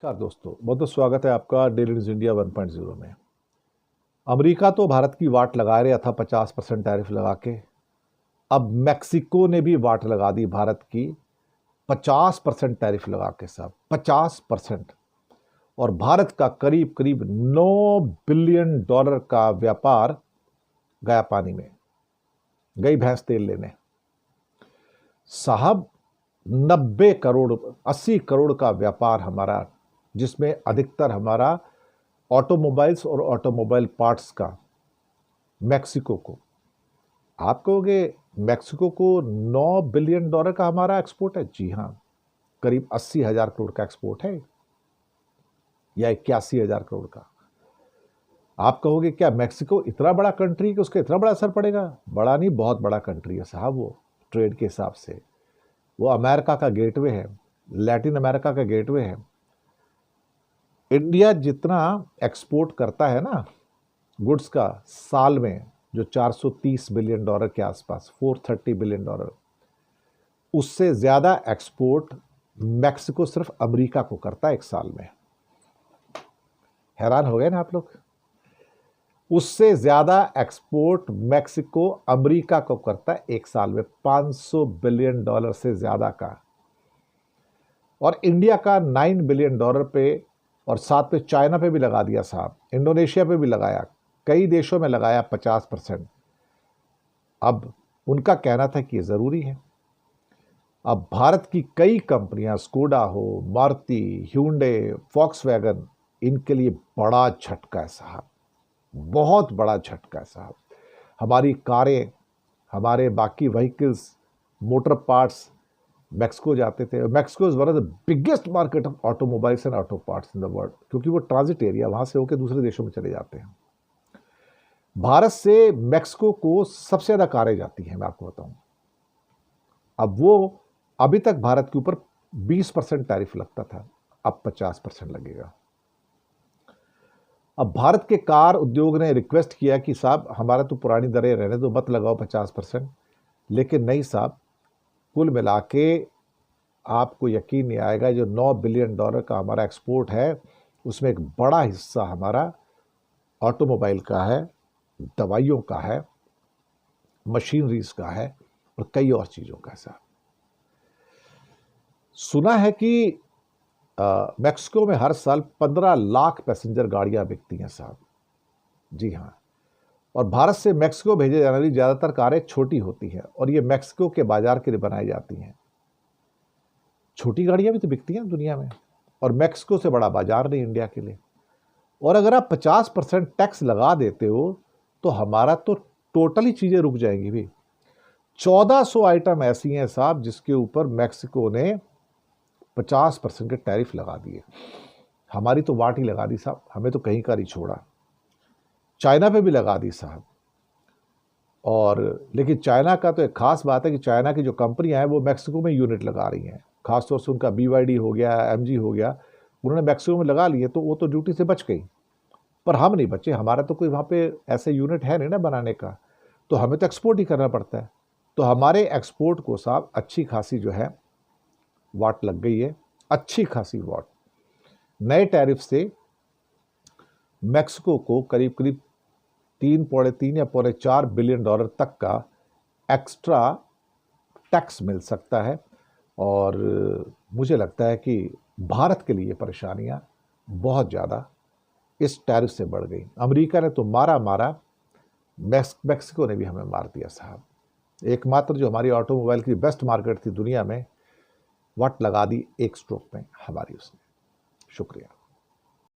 नमस्कार दोस्तों, बहुत बहुत स्वागत है आपका डेली न्यूज इंडिया 1.0 में। अमेरिका तो भारत की वाट लगा रहा था 50% टैरिफ लगा के। अब मैक्सिको ने भी वाट लगा दी भारत की 50% टैरिफ लगा के। साहब 50%। और भारत का करीब करीब $9 बिलियन का व्यापार गया पानी में, गई भैंस तेल लेने। साहब 90 करोड़ 80 करोड़ का व्यापार हमारा, जिसमें अधिकतर हमारा ऑटोमोबाइल्स और ऑटोमोबाइल पार्ट्स का मैक्सिको को। आप कहोगे मैक्सिको को $9 बिलियन का हमारा एक्सपोर्ट है। जी हाँ, करीब 80,000 करोड़ का एक्सपोर्ट है, या 81,000 करोड़ का। आप कहोगे क्या मैक्सिको इतना बड़ा कंट्री कि उसका इतना बड़ा असर पड़ेगा? बड़ा नहीं, बहुत बड़ा कंट्री है साहब वो, ट्रेड के हिसाब से। वो अमेरिका का गेटवे है, लैटिन अमेरिका का गेटवे है। इंडिया जितना एक्सपोर्ट करता है ना गुड्स का साल में, जो $430 बिलियन के आसपास, $430 बिलियन, उससे ज़्यादा एक्सपोर्ट मैक्सिको सिर्फ अमेरिका को करता है एक साल में। हैरान हो गए ना आप लोग? उससे ज़्यादा एक्सपोर्ट मैक्सिको अमेरिका को करता है एक साल में, $500 बिलियन से ज़्यादा का। और इंडिया का $9 बिलियन पे, और साथ में चाइना पे भी लगा दिया साहब, इंडोनेशिया पे भी लगाया, कई देशों में लगाया 50%। अब उनका कहना था कि ये ज़रूरी है। अब भारत की कई कंपनियां, स्कोडा हो, मारुति, ह्यूंडे, फॉक्सवैगन, इनके लिए बड़ा झटका है साहब, बहुत बड़ा झटका है साहब। हमारी कारें, हमारे बाकी व्हीकल्स, मोटर पार्ट्स मैक्सिको जाते थे। Mexico is one of the biggest market of automobiles and auto parts in the world, क्योंकि वो ट्रांजिट एरिया, वहां से होकर दूसरे देशों में चले जाते हैं। भारत से मैक्सिको को सबसे ज्यादा कारें जाती हैं, मैं आपको बताऊं। अब वो अभी तक भारत के ऊपर 20% टैरिफ लगता था, अब 50% लगेगा। अब भारत के कार उद्योग ने रिक्वेस्ट किया कि साहब हमारा तो पुरानी दरें रहने दो, मत लगाओ 50%। लेकिन नहीं साहब, कुल मिला के आपको यकीन नहीं आएगा, जो $9 बिलियन का हमारा एक्सपोर्ट है, उसमें एक बड़ा हिस्सा हमारा ऑटोमोबाइल का है, दवाइयों का है, मशीनरीज का है, और कई और चीज़ों का। साहब सुना है कि मैक्सिको में हर साल 15 लाख पैसेंजर गाड़ियां बिकती हैं साहब। जी हाँ। और भारत से मैक्सिको भेजे जाने वाली ज़्यादातर कारें छोटी होती हैं, और ये मैक्सिको के बाजार के लिए बनाई जाती हैं। छोटी गाड़ियां भी तो बिकती हैं दुनिया में, और मैक्सिको से बड़ा बाजार नहीं इंडिया के लिए। और अगर आप 50% टैक्स लगा देते हो, तो हमारा तो टोटली चीज़ें रुक जाएंगी भी। 1400 आइटम ऐसी हैं साहब जिसके ऊपर मैक्सिको ने 50% के टैरिफ लगा दिए। हमारी तो वाट ही लगा दी साहब, हमें तो कहीं का नहीं छोड़ा। चाइना पे भी लगा दी साहब। और लेकिन चाइना का तो एक खास बात है कि चाइना की जो कंपनियां हैं वो मैक्सिको में यूनिट लगा रही हैं। खासतौर से उनका BYD हो गया, MG हो गया, उन्होंने मैक्सिको में लगा लिए, तो वो तो ड्यूटी से बच गई। पर हम नहीं बचे, हमारा तो कोई वहाँ पे ऐसे यूनिट है नहीं ना बनाने का, तो हमें तो एक्सपोर्ट ही करना पड़ता है। तो हमारे एक्सपोर्ट को साहब अच्छी खासी जो है वाट लग गई है, अच्छी खासी वाट। नए टैरिफ से मैक्सिको को करीब करीब 3 या पौने 4 बिलियन डॉलर तक का एक्स्ट्रा टैक्स मिल सकता है। और मुझे लगता है कि भारत के लिए परेशानियां बहुत ज़्यादा इस टैरिफ से बढ़ गई। अमेरिका ने तो मारा मारा, मैक्सिको ने भी हमें मार दिया साहब। एकमात्र जो हमारी ऑटोमोबाइल की बेस्ट मार्केट थी दुनिया में, वाट लगा दी एक स्ट्रोक में हमारी उसने। शुक्रिया।